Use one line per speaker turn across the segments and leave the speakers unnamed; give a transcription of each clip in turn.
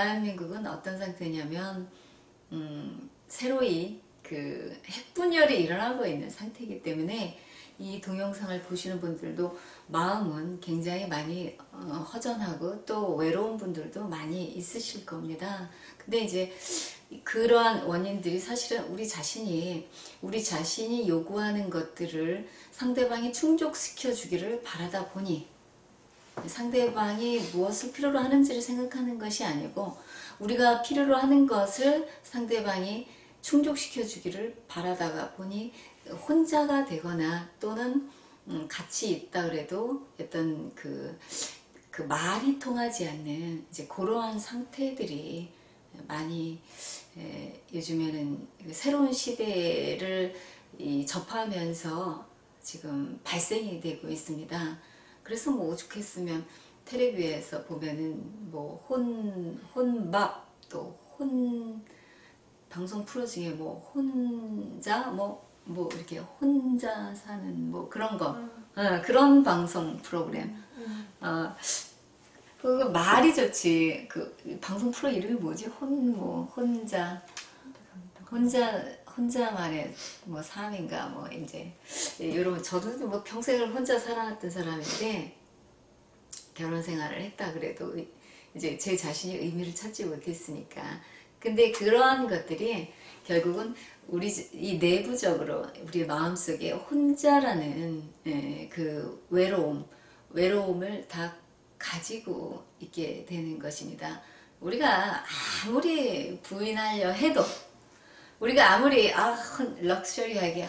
대한민국은 어떤 상태냐면 새로이 그 핵분열이 일어나고 있는 상태이기 때문에 이 동영상을 보시는 분들도 마음은 굉장히 많이 허전하고 또 외로운 분들도 많이 있으실 겁니다. 근데 이제 그러한 원인들이 사실은 우리 자신이 요구하는 것들을 상대방이 충족시켜 주기를 바라다 보니 상대방이 무엇을 필요로 하는지를 생각하는 것이 아니고 우리가 필요로 하는 것을 상대방이 충족시켜 주기를 바라다가 보니 혼자가 되거나 또는 같이 있다 그래도 어떤 그 말이 통하지 않는 이제 그러한 상태들이 많이 요즘에는 새로운 시대를 접하면서 지금 발생이 되고 있습니다. 그래서 뭐 오죽했으면 텔레비에서 보면은 뭐 혼밥 또 방송 프로 중에 뭐 혼자 뭐 이렇게 혼자 사는 뭐 그런 거 그런 방송 프로그램 그 말이 좋지. 그 방송 프로 이름이 뭐지? 혼자만의 뭐 삶인가 뭐 이제 여러분 저도 뭐 평생을 혼자 살아왔던 사람인데 결혼 생활을 했다 그래도 이제 제 자신이 의미를 찾지 못했으니까. 근데 그러한 것들이 결국은 우리 이 내부적으로 우리 마음속에 혼자라는 그 외로움을 다 가지고 있게 되는 것입니다. 우리가 아무리 부인하려 해도 우리가 아무리 럭셔리하게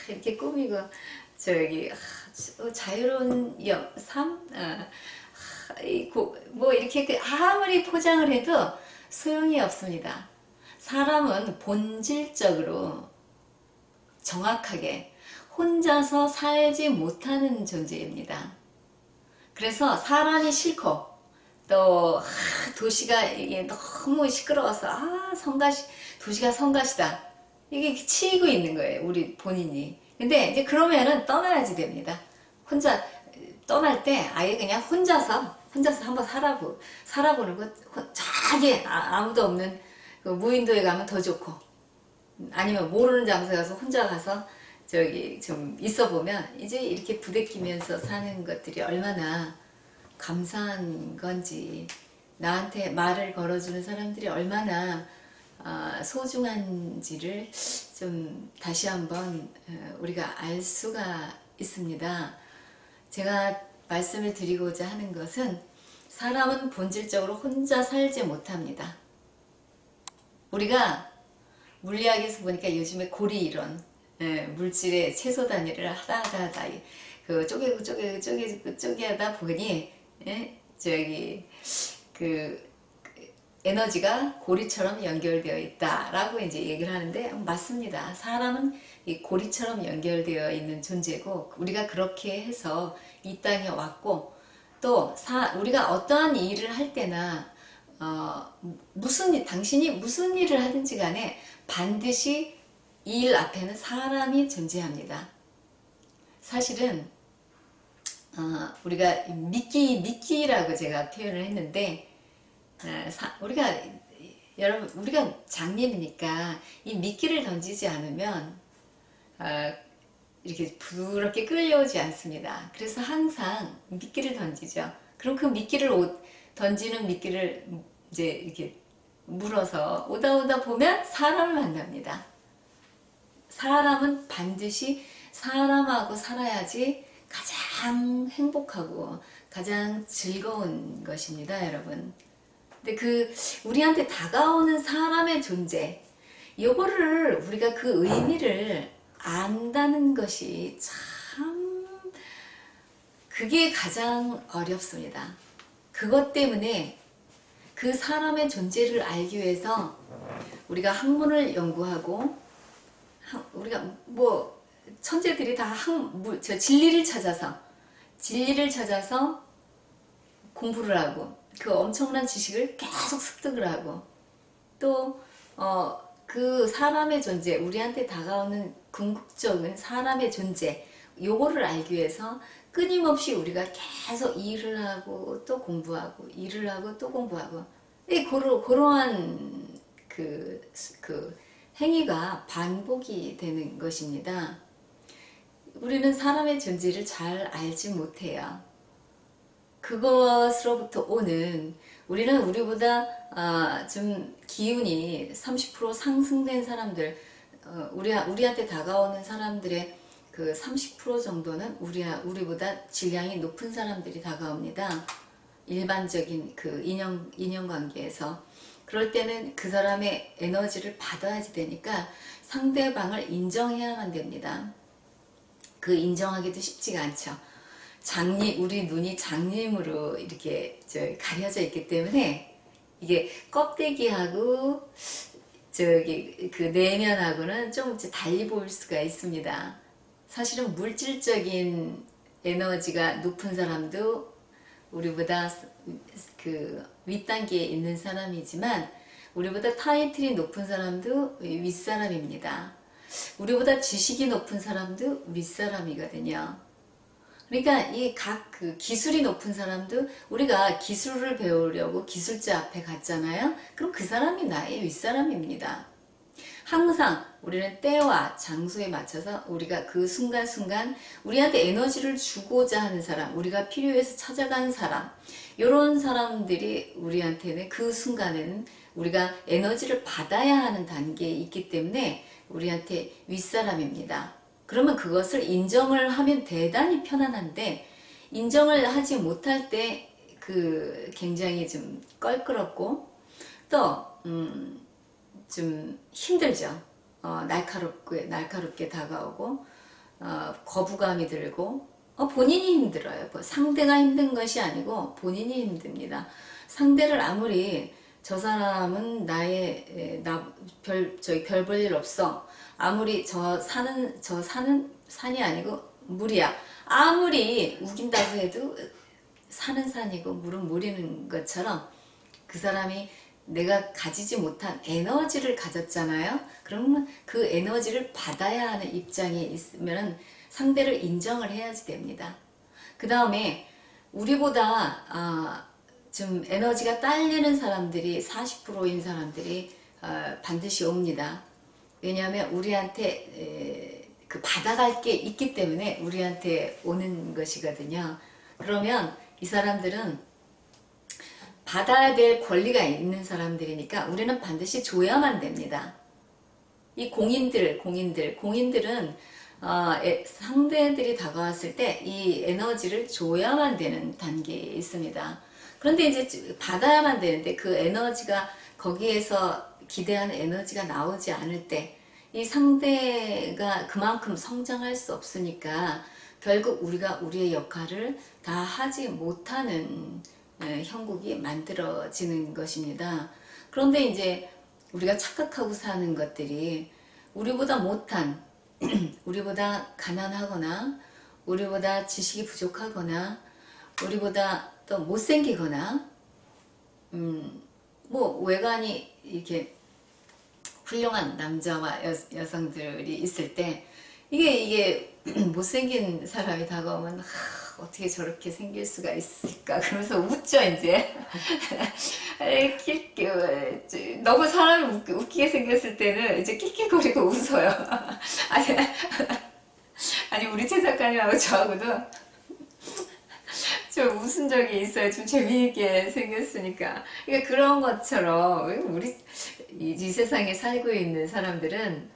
이렇게 꾸미고 저기 자유로운 삶 뭐 이렇게 아무리 포장을 해도 소용이 없습니다. 사람은 본질적으로 정확하게 혼자서 살지 못하는 존재입니다. 그래서 사람이 싫고 또 도시가 너무 시끄러워서 도시가 성가시다 이게 살고 있는 거예요, 우리 본인이. 근데 이제 그러면은 떠나야지 됩니다. 혼자 떠날 때 아예 그냥 혼자서 한번 살아보는 거. 자기 아무도 없는 그 무인도에 가면 더 좋고, 아니면 모르는 장소에 가서 혼자 가서 저기 좀 있어 보면 이제 이렇게 부대끼면서 사는 것들이 얼마나 감사한 건지, 나한테 말을 걸어주는 사람들이 얼마나 소중한지를 좀 다시 한번 우리가 알 수가 있습니다. 제가 말씀을 드리고자 하는 것은 사람은 본질적으로 혼자 살지 못합니다. 우리가 물리학에서 보니까 요즘에 고리 이론, 물질의 최소 단위를 하다 그 쪼개다 보니 저기 그 에너지가 고리처럼 연결되어 있다라고 이제 얘기를 하는데 맞습니다. 사람은 이 고리처럼 연결되어 있는 존재고 우리가 그렇게 해서 이 땅에 왔고 또 우리가 어떠한 일을 할 때나 당신이 무슨 일을 하든지 간에 반드시 이 일 앞에는 사람이 존재합니다. 사실은 우리가 미끼라고 제가 표현을 했는데 우리가 장님이니까 이 미끼를 던지지 않으면 이렇게 부드럽게 끌려오지 않습니다. 그래서 항상 미끼를 던지죠. 그럼 그 던지는 미끼를 이제 이렇게 물어서 오다 보면 사람을 만납니다. 사람은 반드시 사람하고 살아야지 가장 행복하고 가장 즐거운 것입니다, 여러분. 근데 우리한테 다가오는 사람의 존재, 요거를 우리가 그 의미를 안다는 것이 참 그게 가장 어렵습니다. 그것 때문에 그 사람의 존재를 알기 위해서 우리가 학문을 연구하고 우리가 뭐 천재들이 다 진리를 찾아서 공부를 하고 그 엄청난 지식을 계속 습득을 하고 또 그 사람의 존재, 우리한테 다가오는 궁극적인 사람의 존재, 요거를 알기 위해서 끊임없이 우리가 계속 일을 하고 또 공부하고 일을 하고 또 공부하고 그러한 그 행위가 반복이 되는 것입니다. 우리는 사람의 존재를 잘 알지 못해요. 그것으로부터 오는, 우리는 우리보다 좀 기운이 30% 상승된 사람들, 우리한테 다가오는 사람들의 그 30% 정도는 우리보다 질량이 높은 사람들이 다가옵니다. 일반적인 그 인연관계에서. 그럴 때는 그 사람의 에너지를 받아야지 되니까 상대방을 인정해야만 됩니다. 그 인정하기도 쉽지가 않죠. 우리 눈이 장님으로 이렇게 가려져 있기 때문에 이게 껍데기하고 그 내면하고는 좀 달리 보일 수가 있습니다. 사실은 물질적인 에너지가 높은 사람도 우리보다 그 윗단계에 있는 사람이지만, 우리보다 타이틀이 높은 사람도 윗사람입니다. 우리보다 지식이 높은 사람도 윗사람이거든요. 그러니까 이 각 그 기술이 높은 사람도, 우리가 기술을 배우려고 기술자 앞에 갔잖아요. 그럼 그 사람이 나의 윗사람입니다. 항상 우리는 때와 장소에 맞춰서 우리가 그 순간순간 우리한테 에너지를 주고자 하는 사람, 우리가 필요해서 찾아가는 사람, 이런 사람들이 우리한테는 그 순간에는 우리가 에너지를 받아야 하는 단계에 있기 때문에 우리한테 윗사람입니다. 그러면 그것을 인정을 하면 대단히 편안한데, 인정을 하지 못할 때 굉장히 좀 껄끄럽고 또 좀 힘들죠. 날카롭게 다가오고 거부감이 들고 본인이 힘들어요. 상대가 힘든 것이 아니고 본인이 힘듭니다. 상대를 아무리 저 사람은 별 볼 일 없어, 아무리 저 사는 산이 아니고 물이야, 아무리 우긴다고 해도 산은 산이고 물은 물인 것처럼, 그 사람이 내가 가지지 못한 에너지를 가졌잖아요. 그러면 그 에너지를 받아야 하는 입장에 있으면 상대를 인정을 해야지 됩니다. 그 다음에 우리보다 좀 에너지가 딸리는 사람들이, 40%인 사람들이 반드시 옵니다. 왜냐하면 우리한테 그 받아갈 게 있기 때문에 우리한테 오는 것이거든요. 그러면 이 사람들은 받아야 될 권리가 있는 사람들이니까 우리는 반드시 줘야만 됩니다. 이 공인들은 상대들이 다가왔을 때 이 에너지를 줘야만 되는 단계에 있습니다. 그런데 이제 받아야만 되는데 그 에너지가, 거기에서 기대하는 에너지가 나오지 않을 때 이 상대가 그만큼 성장할 수 없으니까 결국 우리가 우리의 역할을 다 하지 못하는 형국이 만들어지는 것입니다. 그런데 이제 우리가 착각하고 사는 것들이, 우리보다 못한, 우리보다 가난하거나 우리보다 지식이 부족하거나 우리보다 또 못생기거나 뭐 외관이 이렇게 훌륭한 남자와 여성들이 있을 때 이게 못생긴 사람이 다가오면 어떻게 저렇게 생길 수가 있을까 그러면서 웃죠 이제. 너무 사람이 웃기게 생겼을 때는 이제 낄낄거리고 웃어요. 아니 우리 최 작가님하고 저하고도 좀 웃은 적이 있어요. 좀 재미있게 생겼으니까. 그러니까 그런 것처럼 우리 이 세상에 살고 있는 사람들은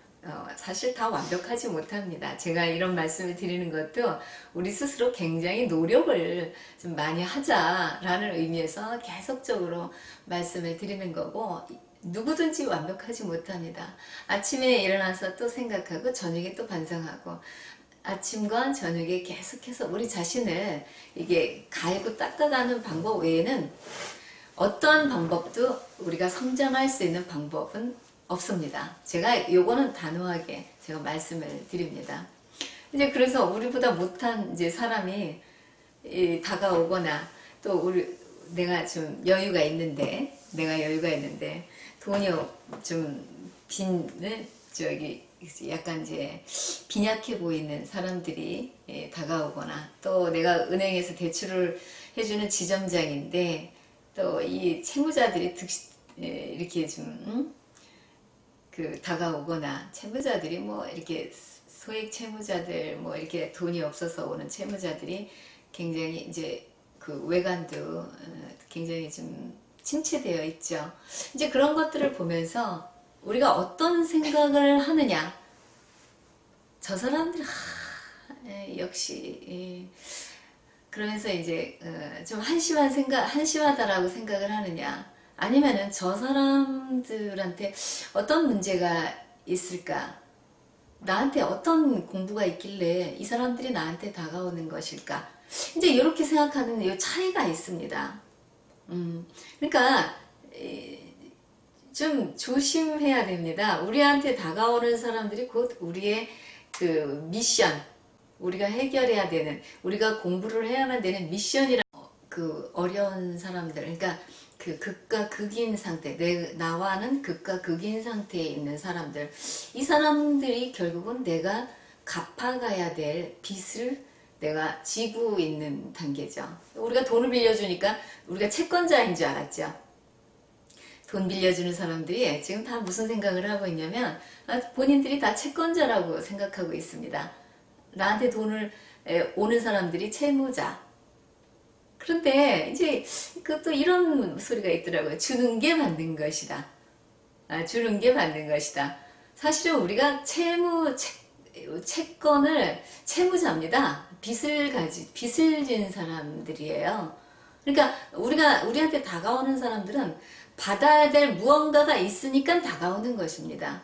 사실 다 완벽하지 못합니다. 제가 이런 말씀을 드리는 것도 우리 스스로 굉장히 노력을 좀 많이 하자라는 의미에서 계속적으로 말씀을 드리는 거고, 누구든지 완벽하지 못합니다. 아침에 일어나서 또 생각하고 저녁에 또 반성하고, 아침과 저녁에 계속해서 우리 자신을 이게 갈고 닦아가는 방법 외에는 어떤 방법도 우리가 성장할 수 있는 방법은 없습니다. 제가 요거는 단호하게 제가 말씀을 드립니다. 이제 그래서 우리보다 못한 이제 사람이 다가오거나, 또 내가 좀 여유가 있는데 돈이 좀 약간 이제 빈약해 보이는 사람들이 다가오거나, 또 내가 은행에서 대출을 해주는 지점장인데 또 이 채무자들이 이렇게 좀 다가오거나 채무자들이 뭐 이렇게 소액 채무자들 뭐 이렇게 돈이 없어서 오는 채무자들이 굉장히 이제 그 외관도 굉장히 좀 침체되어 있죠. 이제 그런 것들을 보면서 우리가 어떤 생각을 하느냐. 저 사람들 역시 그러면서 이제 좀 한심하다라고 생각을 하느냐. 아니면은 저 사람들한테 어떤 문제가 있을까? 나한테 어떤 공부가 있길래 이 사람들이 나한테 다가오는 것일까? 이제 이렇게 생각하는 이 차이가 있습니다. 그러니까 좀 조심해야 됩니다. 우리한테 다가오는 사람들이 곧 우리의 그 미션, 우리가 해결해야 되는, 우리가 공부를 해야만 되는 미션이라. 그 어려운 사람들, 그러니까 그 극과 극인 상태, 나와는 극과 극인 상태에 있는 사람들, 이 사람들이 결국은 내가 갚아가야 될 빚을 내가 지고 있는 단계죠. 우리가 돈을 빌려주니까 우리가 채권자인 줄 알았죠. 돈 빌려주는 사람들이 지금 다 무슨 생각을 하고 있냐면 본인들이 다 채권자라고 생각하고 있습니다. 나한테 돈을 오는 사람들이 채무자. 그런데 이제 또 이런 소리가 있더라고요. 주는 게 받는 것이다. 주는 게 받는 것이다. 사실은 우리가 채권을 채무자입니다. 빚을 진 사람들이에요. 그러니까 우리한테 다가오는 사람들은 받아야 될 무언가가 있으니까 다가오는 것입니다.